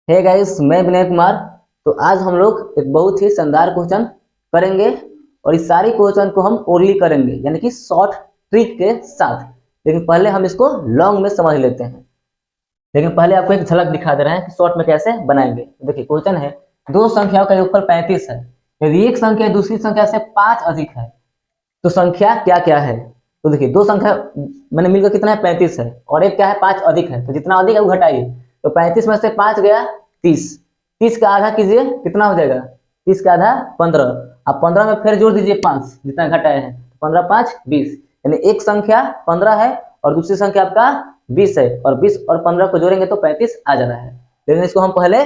Hey guys, मैं विनय कुमार। तो आज हम लोग एक बहुत ही शानदार क्वेश्चन करेंगे और इस सारी क्वेश्चन को हम ओरली करेंगे, यानी कि शॉर्ट ट्रिक के साथ। लेकिन पहले हम इसको लॉन्ग में समझ लेते हैं। लेकिन पहले आपको एक झलक दिखा दे रहे हैं कि शॉर्ट में कैसे बनाएंगे। देखिए, क्वेश्चन है दो संख्याओं का योगफल 35 है। यदि एक संख्या दूसरी संख्या से 5 अधिक है तो संख्या क्या क्या है। तो देखिए, दो संख्या मैंने मिलकर कितना है 35 है, और एक क्या है 5 अधिक है। तो जितना अधिक है वो घटाइए। तो 35 में से 5 गया 30। 30 का आधा कीजिए, कितना हो जाएगा? 30 का आधा 15। अब 15 में फिर जोड़ दीजिए 5, जितना घटाए हैं। 15 5 20, यानी एक संख्या 15 है और दूसरी संख्या आपका 20 है, और 20 और 15 को जोड़ेंगे तो 35 आ जा रहा है। लेकिन इसको हम पहले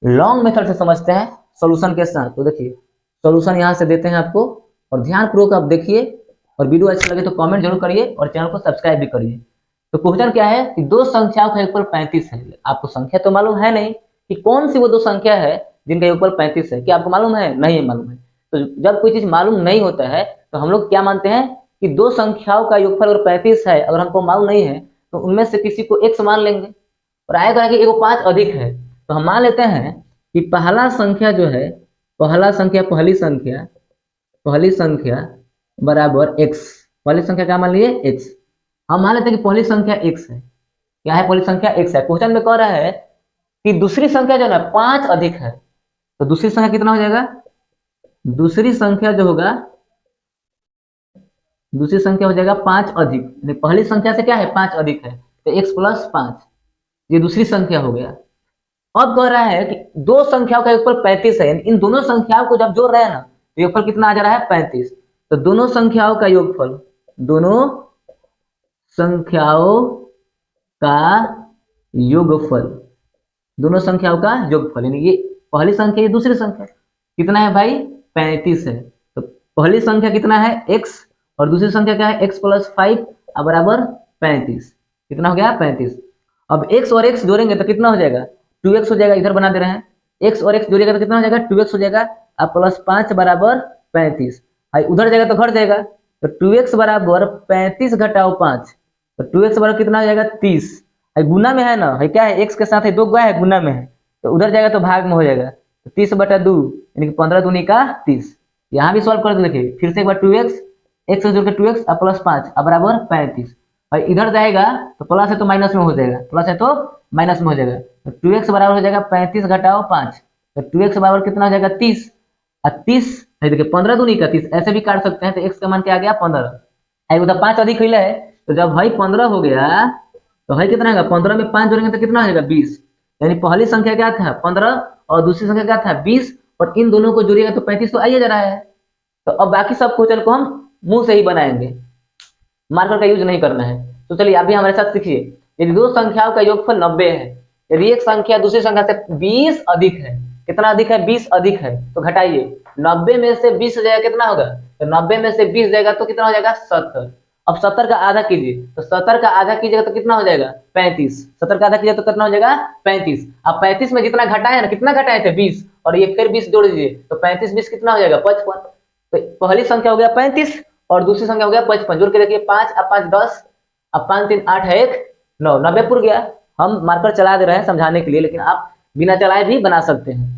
लॉन्ग मेथड से समझते हैं सॉल्यूशन के साथ। तो देखिए, सॉल्यूशन यहाँ से देते हैं आपको, और ध्यानपूर्वक आप देखिए, और वीडियो अच्छा लगे तो कमेंट जरूर करिए और चैनल को सब्सक्राइब भी करिए। तो क्वेश्चन क्या है कि दो संख्याओं का योगफल 35 है। आपको संख्या तो मालूम है नहीं कि कौन सी वो दो संख्या है जिनका योगफल 35 है। क्या आपको मालूम है? नहीं है मालूम है। तो जब कोई चीज मालूम नहीं होता है तो हम लोग क्या मानते हैं कि दो संख्याओं का योगफल अगर 35 है, अगर हमको मालूम नहीं है तो उनमें से किसी को एक मान लेंगे, और आएगा कि एगो 5 अधिक है। तो हम मान लेते हैं कि पहला संख्या जो है, पहली संख्या बराबर x। पहली संख्या क्या मान लिए? x। हम मान लेते हैं कि पहली संख्या x है। क्या है? पहली संख्या x है। क्वेश्चन में कह रहा है कि दूसरी संख्या जो है ना 5 अधिक है। तो दूसरी संख्या कितना हो जाएगा? दूसरी संख्या जो होगा, दूसरी संख्या हो जाएगा 5 अधिक। पहली संख्या से क्या है? 5 अधिक है, तो x प्लस 5, ये दूसरी संख्या हो गया। अब कह रहा है कि दो संख्याओं का योगफल 35 है, यानी इन दोनों संख्याओं को जब जोड़ रहे हैं ना तो योगफल कितना आ जा रहा है? 35। तो दोनों संख्याओं का योगफल, दोनों संख्याओं का योगफल, दोनों संख्याओं का योगफल, यानी ये पहली संख्या ये दूसरी संख्या कितना है भाई? 35 है। तो पहली संख्या कितना है? x, और दूसरी संख्या क्या है? x प्लस 5 बराबर 35। कितना हो गया? 35। अब x और x जोड़ेंगे तो कितना हो जाएगा? 2x हो जाएगा। इधर बना दे रहे हैं, x और x जोड़ेगा तो कितना हो जाएगा? 2x हो जाएगा। अब प्लस 5 बराबर 35, उधर जाएगा तो घट जाएगा। तो 2x बराबर 35 घटाओ 5, तो 2x बराबर कितना हो जाएगा? 30। गुना में है ना, है क्या है? x के साथ है, दो गुना है, गुना में है, तो उधर जाएगा तो भाग में हो जाएगा। तो 30/2 यानी कि 15 दूनी का 30। यहाँ भी सॉल्व कर दो। देखिए फिर से एक बार 2x, x से जोड़ के 2x अब प्लस 5 अब बराबर 35। और इधर जाएगा तो प्लस है तो माइनस में हो जाएगा, प्लस है तो माइनस में हो जाएगा। तो 2x बराबर हो जाएगा 35 घटाओ 5, तो 2x बराबर कितना हो जाएगा? 30। और 30 देखिए 15 दूनी का 30, ऐसे भी काट सकते हैं। तो x का मान क्या आ गया? 15। उधर 5 अधिक हुई है, तो जब भाई 15 हो गया तो है कितना होगा? 15 में 5 जोड़ेंगे तो कितना हो जाएगा? 20। यानी पहली संख्या क्या था? 15, और दूसरी संख्या क्या था? 20, और इन दोनों को जोड़िएगा तो 35 तो आइए जा रहा है। तो अब बाकी सब क्वेश्चन को हम मुंह से ही बनाएंगे, मार्कर का यूज नहीं करना है। तो चलिए आप भी हमारे साथ सीखिए। यदि दो संख्याओं का योगफल 90 है, यदि एक संख्या दूसरी संख्या से 20 अधिक है, कितना अधिक है? 20 अधिक है, तो घटाइए। 90 में से 20 जाएगा कितना होगा? तो 90 में से 20 जाएगा तो कितना हो जाएगा? 70। अब 70 का आधा कीजिए, तो 70 का आधा कीजिएगा तो कितना हो जाएगा? 35। 70 का आधा कीजिए तो कितना हो जाएगा? 35। अब 35 में जितना घटाए ना, कितना घटाए थे? 20, और ये फिर 20 जोड़ दीजिए तो 35 20 कितना हो जाएगा? 55। तो पहली संख्या हो गया 35 और दूसरी संख्या हो गया 55। जोड़ के देखिए 5 अब 5 10, अब 5 3 8 है 1 9, 90 पुर गया। हम मार्कर चला दे रहे हैं समझाने के लिए, लेकिन आप बिना चलाए भी बना सकते हैं।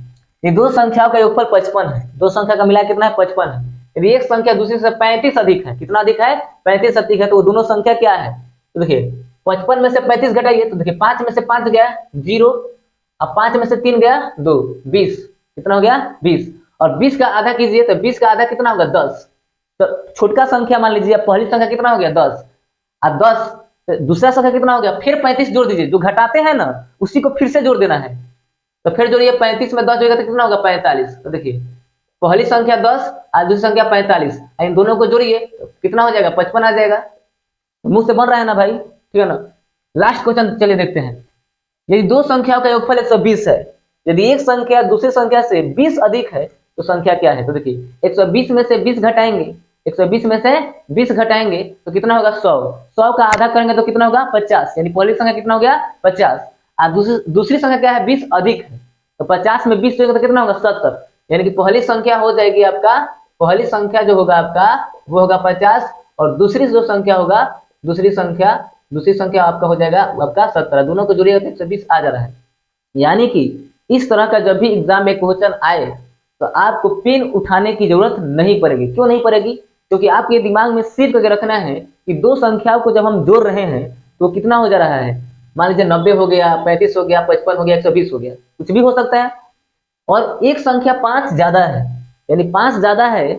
ये दो संख्याओं का योगफल 55 है। दो संख्या का मिला कितना है? 55 है। यदि एक संख्या दूसरी से 35 अधिक है, कितना अधिक है? 35 अधिक है, तो वो दोनों संख्या क्या है? तो देखिए 55 में से 35 घटाइए, तो देखिए 5 में से 5 गया 0, अब 5 में से 3 गया 2, 20। कितना हो गया? 20। और 20 का आधा कीजिए, तो 20 का आधा कितना होगा? 10। तो छोटका संख्या मान लीजिए, पहली संख्या कितना हो गया? 10। अब 10 तो दूसरा संख्या कितना हो गया? फिर 35 जोड़ दीजिए, जो घटाते हैं ना उसी को फिर से जोड़ देना है। तो फिर जोड़िए 35 में 10 जोड़ेगा तो कितना होगा? 45। तो देखिए पहली संख्या 10 और दूसरी संख्या 45, इन दोनों को जोड़िए तो कितना हो जाएगा? 55 आ जाएगा। मुंह से बन रहा है ना भाई? ठीक है ना? लास्ट क्वेश्चन चलिए देखते हैं। यदि दो संख्याओं का योगफल 120 है, यदि एक संख्या दूसरी संख्या से 20 अधिक है तो संख्या क्या है? तो देखिए 120 में से 20 घटाएंगे, 120 में से 20 घटाएंगे तो कितना होगा? 100। 100 का आधा करेंगे तो कितना होगा? 50। यानी पहली संख्या कितना हो गया? 50। और दूसरी संख्या क्या है? 20 अधिक है, तो 50 में 20 जोड़ेंगे तो कितना होगा? 70। यानी कि पहली संख्या हो जाएगी आपका, पहली संख्या जो होगा आपका वो होगा 50, और दूसरी जो संख्या होगा, दूसरी संख्या आपका हो जाएगा आपका 70। दोनों को जोड़िएगा तो 120 आ जा रहा है। यानी कि इस तरह का जब भी एग्जाम में क्वेश्चन आए तो आपको पेन उठाने की जरूरत नहीं पड़ेगी। क्यों नहीं पड़ेगी? क्योंकि आपके दिमाग में सीख करके रखना है कि दो संख्याओं को जब हम जोड़ रहे हैं तो कितना हो जा रहा है। मान लीजिए 90 हो गया, 35 हो गया, 55 हो गया, 120 हो गया, कुछ भी हो सकता है। और एक संख्या 5 ज्यादा है, यानी 5 ज्यादा है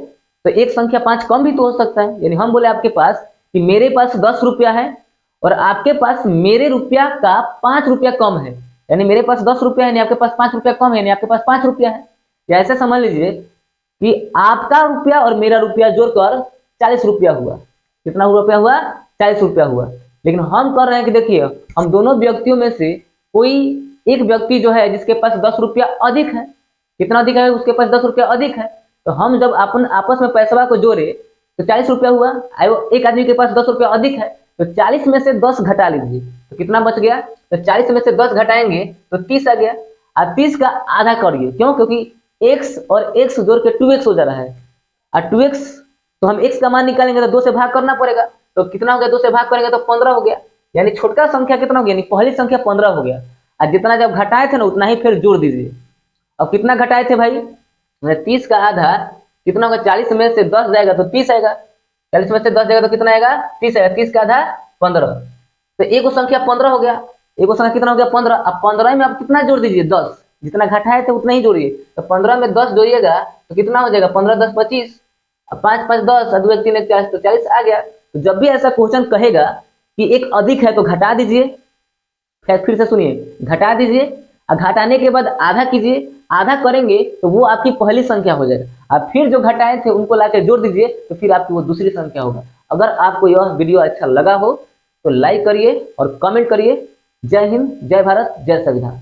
तो एक संख्या 5 कम भी तो हो सकता है। यानी हम बोले आपके पास कि मेरे पास 10 रुपया है और आपके पास मेरे रुपया का 5 रुपया कम है, यानी मेरे पास 10 रुपया है, यानी आपके पास 5 रुपया कम है, यानी आपके पास 5 रुपया है। या ऐसे समझ लीजिए कि आपका रुपया और मेरा रुपया जोड़कर 40 रुपया हुआ। कितना रुपया हुआ? 40 रुपया हुआ। लेकिन हम कर रहे हैं कि देखिए, हम दोनों व्यक्तियों में से कोई एक व्यक्ति जो है जिसके पास 10 रुपया अधिक है। कितना अधिक है? उसके पास 10 रुपया अधिक है। तो हम जब अपन आपस में पैसा को जोड़े तो 40 रुपया हुआ। एक आदमी के पास 10 रुपया अधिक है तो 40 में से 10 घटा लीजिए तो कितना बच गया? तो 40 में से 10 घटाएंगे तो 30 आ गया। और 30 का आधा करिए, क्यों? क्योंकि x और x जोड़ के 2x हो जा रहा है। और 2x तो हम x का मान निकालेंगे तो 2 से भाग करना पड़ेगा। तो कितना हो गया? 2 से भाग करेंगे तो 15 हो गया। यानी छोटका संख्या कितना हो गया? यानी पहली संख्या 15 हो गया। और जितना जब घटाए थे ना उतना ही फिर जोड़ दीजिए। अब कितना घटाए थे भाई? 30 का आधा कितना होगा? 40 में से 10 जाएगा तो 30 आएगा। 40 में से 10 जाएगा तो कितना आएगा? 30 आएगा। 30 का आधा 15। तो एक संख्या 15 हो गया। एक संख्या कितना हो गया? 15। अब 15 में आप कितना जोड़ दीजिए? 10। जितना घटाए थे उतना ही जोड़िए। तो 15 में 10 जोड़िएगा तो कितना हो जाएगा? 15 10 25, 5 5 10, 2 1 3 1 40, तो 40 आ गया। तो जब भी ऐसा क्वेश्चन कहेगा कि एक अधिक है तो घटा दीजिए। फिर से सुनिए, घटा दीजिए और घटाने के बाद आधा कीजिए। आधा करेंगे तो वो आपकी पहली संख्या हो जाएगा। अब फिर जो घटाए थे उनको लाकर जोड़ दीजिए तो फिर आपकी वो दूसरी संख्या होगा। अगर आपको यह वीडियो अच्छा लगा हो तो लाइक करिए और कमेंट करिए। जय हिंद, जय भारत, जय संविधान।